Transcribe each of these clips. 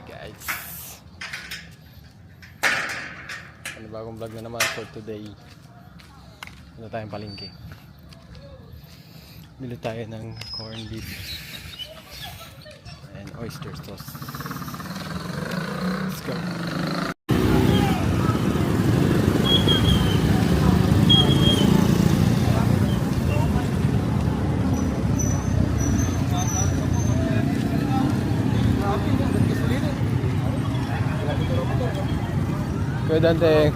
guys, bagong vlog na naman for today. Ano tayong palengke, bili tayo ng corned beef and oyster sauce. Let's go. Kuya Dante.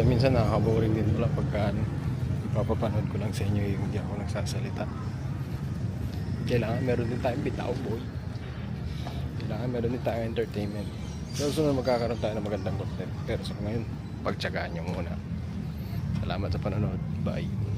Minsan nakaka-boring din pala pagka papapanood ko lang sa inyo yung hindi ako nagsasalita. Kailangan meron din tayong bitaw, boy. Kailangan meron din tayong entertainment. So sunod magkakaroon tayo ng magandang content. Pero sa ngayon, pagtsagaan nyo muna. Salamat sa panonood. Bye.